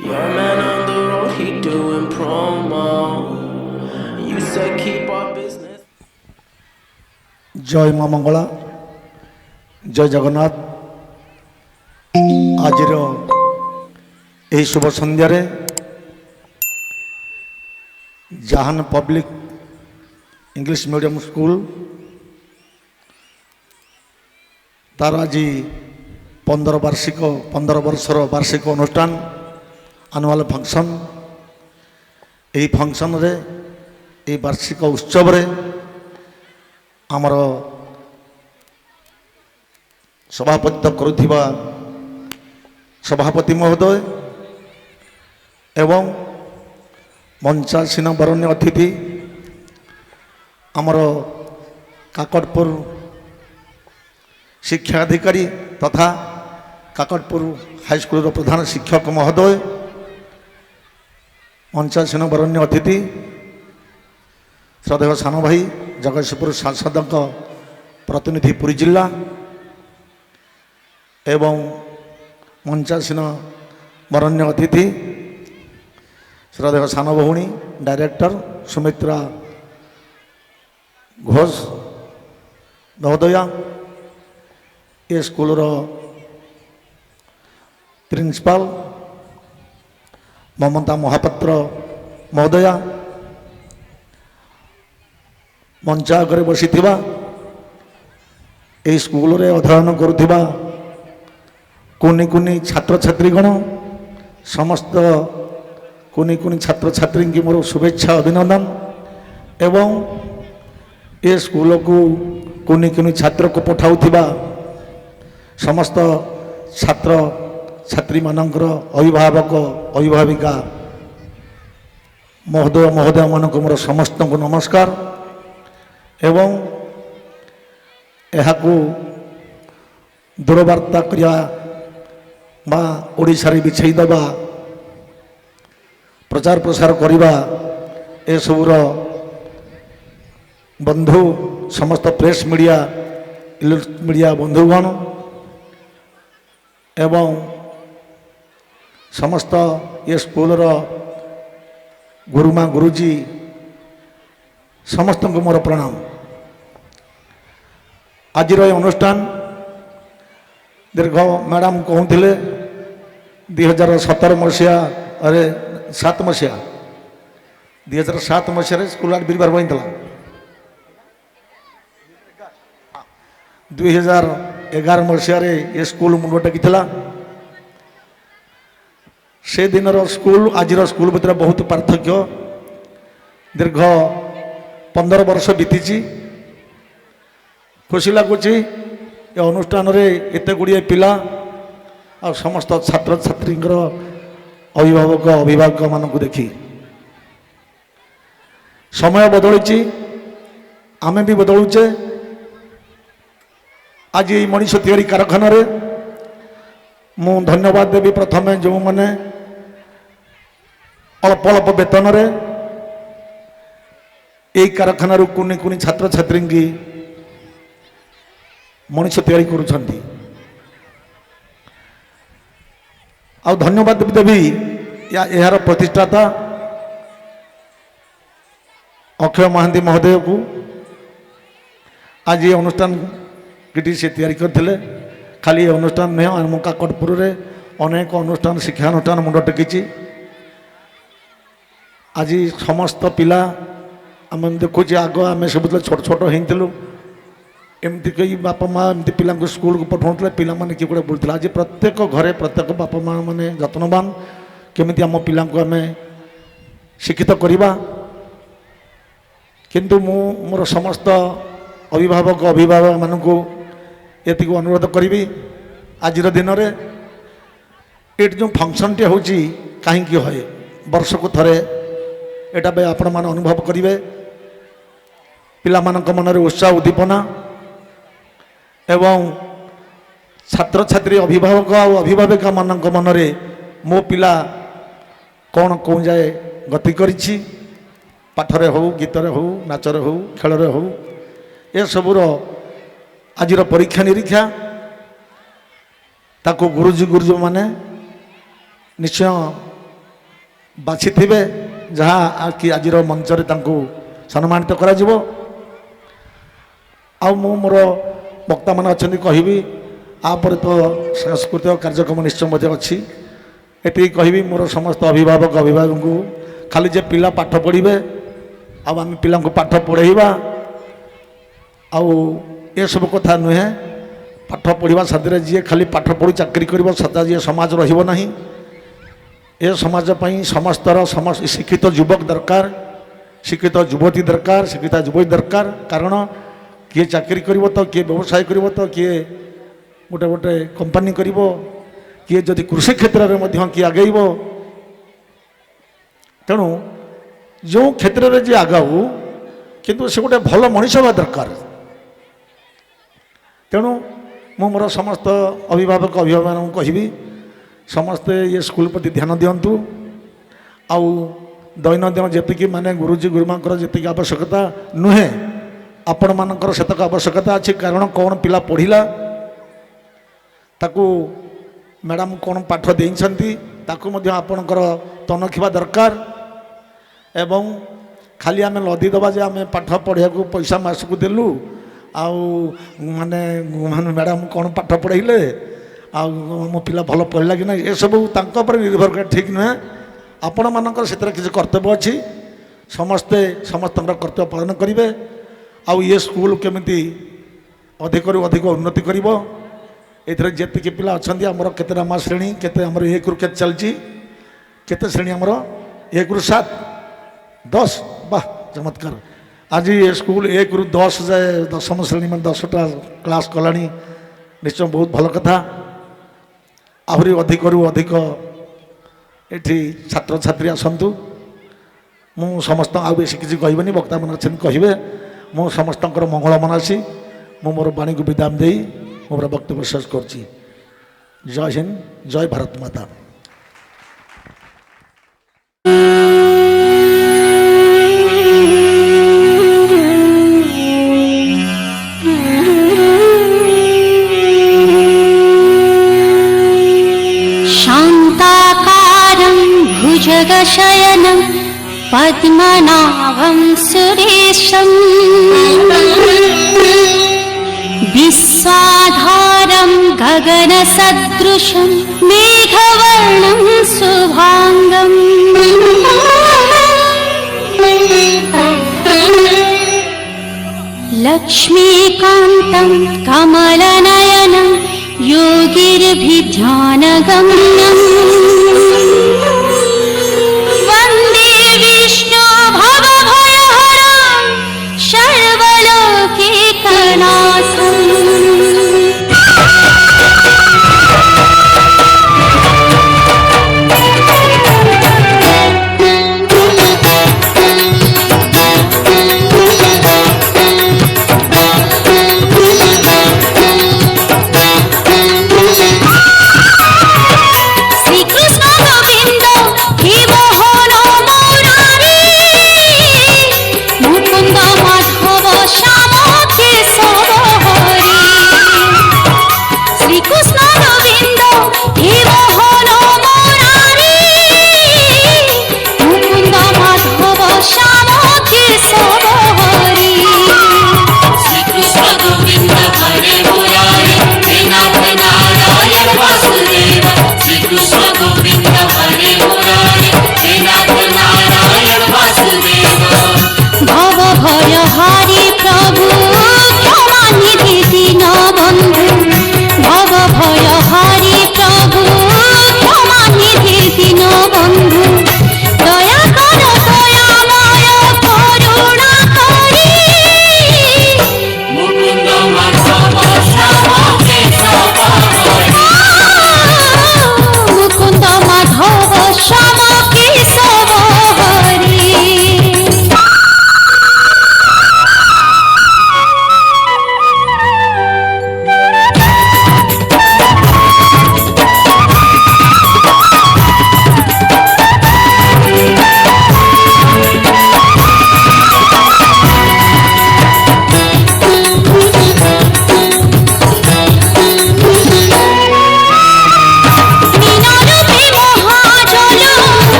Your man on the road, he doing promo. You said keep our business. জয় মা মঙ্গলা, জয় জগন্নাথ। আজর এই শুভ সন্ধ্যারে জাহান public English medium school তার আজি 15 বর্ষর বার্ষিক অনুষ্ঠান আনুয়াল ফাংশন। এই ফাংশনরে এই বার্ষিক উৎসবরে আমার সভাপতিত্ব করুথিবা সভাপতি মহোদয় এবং মঞ্চাসীন বরণ্য অতিথি আমার কাকটপুর শিক্ষাধিকারী তথা কাকটপুর হাইস্কুলের প্রধান শিক্ষক মহোদয়, মঞ্চাসীন বরণ্য অতিথি শ্রদ্ধেয় সান ভাই জগৎସିଂହପୁର ସାଂସଦଙ୍କ ପ୍ରତିନିଧି ପୁରୀ ଜିଲ୍ଲା ଏବଂ ମଞ୍ଚାସୀନ ବରଣ୍ୟ ଅତିଥି ଶ୍ରଦ୍ଧେୟ ସାନ ଭଉଣୀ ଡାଇରେକ୍ଟର ସୁମିତ୍ରା ଘୋଷ ମହୋଦୟା, ଏ ସ୍କୁଲର ପ୍ରିନ୍ସିପାଲ ମମତା ମହାପାତ୍ର ମହୋଦୟା, ମଞ୍ଚ ଆଗରେ ବସିଥିବା ଏହି ସ୍କୁଲରେ ଅଧ୍ୟୟନ କରୁଥିବା କୁନି କୁନି ଛାତ୍ରଛାତ୍ରୀଗଣ, ସମସ୍ତ କୁନି କୁନି ଛାତ୍ରଛାତ୍ରୀଙ୍କୁ ମୋର ଶୁଭେଚ୍ଛା ଅଭିନନ୍ଦନ ଏବଂ ଏ ସ୍କୁଲକୁ କୁନି କୁନି ଛାତ୍ରକୁ ପଠାଉଥିବା ସମସ୍ତ ଛାତ୍ରଛାତ୍ରୀମାନଙ୍କର ଅଭିଭାବକ ଅଭିଭାବିକା ମହୋଦୟ ମହୋଦୟମାନଙ୍କୁ ମୋର ସମସ୍ତଙ୍କୁ ନମସ୍କାର ଏବଂ ଏହାକୁ ଦୂରବାର୍ତ୍ତା କରିବା ବା ଓଡ଼ିଶାରେ ବିଛେଇ ଦେବା, ପ୍ରଚାର ପ୍ରସାର କରିବା ଏସବୁର ବନ୍ଧୁ ସମସ୍ତ ପ୍ରେସ୍ ମିଡ଼ିଆ ଇଲେକ୍ଟ୍ରୋନିକ୍ ମିଡ଼ିଆ ବନ୍ଧୁଗଣ ଏବଂ ସମସ୍ତ ଏ ସ୍କୁଲର ଗୁରୁମା ଗୁରୁଜୀ ସମସ୍ତଙ୍କୁ ମୋର ପ୍ରଣାମ। ଆଜିର ଏ ଅନୁଷ୍ଠାନ ଦୀର୍ଘ ମ୍ୟାଡ଼ାମ୍ କହୁଥିଲେ 2017 ମସିହାରେ 2007 ମସିହାରେ ସ୍କୁଲ ଆବିର୍ଭାବ ହୋଇଥିଲା। 2011 ମସିହାରେ ଏ ସ୍କୁଲ ମୁଣ୍ଡ ଟେକିଥିଲା। ସେଦିନର ସ୍କୁଲ ଆଜିର ସ୍କୁଲ ଭିତରେ ବହୁତ ପାର୍ଥକ୍ୟ। ଦୀର୍ଘ 15 ବର୍ଷ ବିତିଛି। ଖୁସି ଲାଗୁଛି ଏ ଅନୁଷ୍ଠାନରେ ଏତେ ଗୁଡ଼ିଏ ପିଲା ଆଉ ସମସ୍ତ ଛାତ୍ରଛାତ୍ରୀଙ୍କର ଅଭିଭାବକମାନଙ୍କୁ ଦେଖି। ସମୟ ବଦଳିଛି, ଆମେ ବି ବଦଳୁଛେ। ଆଜି ଏହି ମଣିଷ ତିଆରି କାରଖାନାରେ ମୁଁ ଧନ୍ୟବାଦ ଦେବି ପ୍ରଥମେ ଯେଉଁମାନେ ଅଳ୍ପ ଅଳ୍ପ ବେତନରେ এই কারখানার কুনি কুনি ছাত্রছাত্রী মଣିষ তৈরি করছেন। ଆଉ ଧନ୍ୟବାଦ ଦେବି ଏହାର ପ୍ରତିଷ୍ଠାତା ଅକ୍ଷୟ ମହାନ୍ତି ମହୋଦୟକୁ। ଆଜି ଏ ଅନୁଷ୍ଠାନଟି ସେ ତିଆରି କରିଥିଲେ। ଖାଲି ଏ ଅନୁଷ୍ଠାନ ନୁହେଁ, ଆମ କାକଟପୁରରେ ଅନେକ ଅନୁଷ୍ଠାନ ଶିକ୍ଷାନୁଷ୍ଠାନ ମୁଣ୍ଡ ଟେକିଛି। ଆଜି ସମସ୍ତ ପିଲା ଆମେ ଦେଖୁଛେ, ଆଗ ଆମେ ସବୁ ଛୋଟ ଛୋଟ ହେଇଥିଲୁ, ଏମିତି କେହି ବାପା ମା' ଏମିତି ପିଲାଙ୍କୁ ସ୍କୁଲକୁ ପଠାଉଥିଲେ, ପିଲାମାନେ କିଏ ଗୋଟେ ବୁଲୁଥିଲେ। ଆଜି ପ୍ରତ୍ୟେକ ଘରେ ପ୍ରତ୍ୟେକ ବାପା ମା' ମାନେ ଯତ୍ନବାନ କେମିତି ଆମ ପିଲାଙ୍କୁ ଆମେ ଶିକ୍ଷିତ କରିବା। କିନ୍ତୁ ମୁଁ ମୋର ସମସ୍ତ ଅଭିଭାବକମାନଙ୍କୁ ଏତିକି ଅନୁରୋଧ କରିବି, ଆଜିର ଦିନରେ ଏଠି ଯେଉଁ ଫଙ୍କସନ୍ଟି ହେଉଛି କାହିଁକି ହୁଏ, ବର୍ଷକୁ ଥରେ ଏଇଟା ବି ଆପଣମାନେ ଅନୁଭବ କରିବେ। ପିଲାମାନଙ୍କ ମନରେ ଉତ୍ସାହ ଉଦ୍ଦୀପନା ଏବଂ ଛାତ୍ରଛାତ୍ରୀ ଅଭିଭାବକ ଆଉ ଅଭିଭାବିକାମାନଙ୍କ ମନରେ ମୋ ପିଲା କ'ଣ କେଉଁ ଯାଏ ଗତି କରିଛି, ପାଠରେ ହେଉ, ଗୀତରେ ହେଉ, ନାଚରେ ହେଉ, ଖେଳରେ ହେଉ, ଏସବୁର ଆଜିର ପରୀକ୍ଷା ନିରୀକ୍ଷା ତାକୁ ଗୁରୁଜୀ ଗୁରୁଜୀମାନେ ନିଶ୍ଚୟ ବାଛିଥିବେ ଯାହା କି ଆଜିର ମଞ୍ଚରେ ତାଙ୍କୁ ସମ୍ମାନିତ କରାଯିବ। ଆଉ ମୁଁ ମୋର ବକ୍ତାମାନେ ଅଛନ୍ତି କହିବି, ଆପରେ ତ ସାଂସ୍କୃତିକ କାର୍ଯ୍ୟକ୍ରମ ନିଶ୍ଚୟ ମଧ୍ୟ ଅଛି। ଏତିକି କହିବି ମୋର ସମସ୍ତ ଅଭିଭାବକ ଅଭିଭାବକଙ୍କୁ, ଖାଲି ଯେ ପିଲା ପାଠ ପଢ଼ିବେ ଆଉ ଆମେ ପିଲାଙ୍କୁ ପାଠ ପଢ଼େଇବା ଆଉ ଏସବୁ କଥା ନୁହେଁ। ପାଠ ପଢ଼ିବା ସାଥିରେ ଯିଏ ଖାଲି ପାଠ ପଢ଼ି ଚାକିରି କରିବ ସଦା ଯିଏ ସମାଜ ରହିବ ନାହିଁ। ଏ ସମାଜ ପାଇଁ ସମସ୍ତର ଶିକ୍ଷିତ ଯୁବକ ଦରକାର, ଶିକ୍ଷିତ ଯୁବତୀ ଦରକାର, ଶିକ୍ଷିତ ଯୁବତୀ ଦରକାର। କାରଣ କିଏ ଚାକିରି କରିବ ତ, କିଏ ବ୍ୟବସାୟ କରିବ ତ, କିଏ ଗୋଟେ ଗୋଟେ କମ୍ପାନୀ କରିବ, କିଏ ଯଦି କୃଷି କ୍ଷେତ୍ରରେ ମଧ୍ୟ କିଏ ଆଗେଇବ। ତେଣୁ ଯେଉଁ କ୍ଷେତ୍ରରେ ଯିଏ ଆଗାଉ, କିନ୍ତୁ ସେ ଗୋଟେ ଭଲ ମଣିଷ ହେବା ଦରକାର। ତେଣୁ ମୁଁ ମୋର ସମସ୍ତ ଅଭିଭାବକ ଅଭିଭାବକମାନଙ୍କୁ କହିବି, ସମସ୍ତେ ଏ ସ୍କୁଲ ପ୍ରତି ଧ୍ୟାନ ଦିଅନ୍ତୁ। ଆଉ ଦୈନନ୍ଦିନ ଯେତିକି ମାନେ ଗୁରୁଜୀ ଗୁରୁମାଙ୍କର ଯେତିକି ଆବଶ୍ୟକତା ନୁହେଁ, ଆପଣମାନଙ୍କର ସେତକ ଆବଶ୍ୟକତା ଅଛି। କାରଣ କ'ଣ ପିଲା ପଢ଼ିଲା, ତାକୁ ମ୍ୟାଡ଼ାମ୍ କ'ଣ ପାଠ ଦେଇଛନ୍ତି ତାକୁ ମଧ୍ୟ ଆପଣଙ୍କର ତନଖିବା ଦରକାର। ଏବଂ ଖାଲି ଆମେ ଲଦି ଦେବା ଯେ ଆମେ ପାଠ ପଢ଼ିବାକୁ ପଇସା ମାସକୁ ଦେଲୁ, ଆଉ ମାନେ ମ୍ୟାଡ଼ାମ୍ କ'ଣ ପାଠ ପଢ଼େଇଲେ, ଆଉ ମୋ ପିଲା ଭଲ ପଢ଼ିଲା କି ନାହିଁ, ଏସବୁ ତାଙ୍କ ଉପରେ ନିର୍ଭର କରେ, ଠିକ୍ ନୁହେଁ। ଆପଣମାନଙ୍କର ସେଥିରେ କିଛି କର୍ତ୍ତବ୍ୟ ଅଛି। ସମସ୍ତେ ସମସ୍ତଙ୍କର କର୍ତ୍ତବ୍ୟ ପାଳନ କରିବେ। ଆଉ ଇଏ ସ୍କୁଲ କେମିତି ଅଧିକରୁ ଅଧିକ ଉନ୍ନତି କରିବ, ଏଥିରେ ଯେତିକି ପିଲା ଅଛନ୍ତି, ଆମର କେତେ ନାମା ଶ୍ରେଣୀ, କେତେ ଆମର 1ରୁ କେତେ ଚାଲିଛି, କେତେ ଶ୍ରେଣୀ ଆମର 1ରୁ 7, 10, ବାଃ ଚମତ୍କାର। ଆଜି ଏ ସ୍କୁଲ 1ରୁ 10 ଯାଏ 10ମ ଶ୍ରେଣୀ ମାନେ 10ଟା କ୍ଲାସ୍ କଲାଣି, ନିଶ୍ଚୟ ବହୁତ ଭଲ କଥା। ଆହୁରି ଅଧିକରୁ ଅଧିକ ଏଠି ଛାତ୍ରଛାତ୍ରୀ ଆସନ୍ତୁ। ମୁଁ ସମସ୍ତ ଆଉ ବେଶୀ କିଛି କହିବେନି, ବକ୍ତାମାନେ ଅଛନ୍ତି କହିବେ। ମୁଁ ସମସ୍ତଙ୍କର ମଙ୍ଗଳ ମନାସି ମୁଁ ମୋର ବାଣୀକୁ ବିଦାମ ଦେଇ ମୁଁ ମୋର ବକ୍ତବ୍ୟ ଶେଷ କରୁଛି। ଜୟ ହିନ୍ଦ, ଜୟ ଭାରତ ମାତା। शान्ताकारं भुजगशयनं पद्मनाभं सुरेशं विश्वाधारं गगनसदृशं मेघवर्णं शुभाङ्गम् लक्ष्मीकान्तं कमलनयनं योगिर्भिध्यानगम्यम् वन्दे विष्णु भवभयहरं सर्वलोकैकनाथम्। भव भय हारी प्रभु क्षमा निधि दीन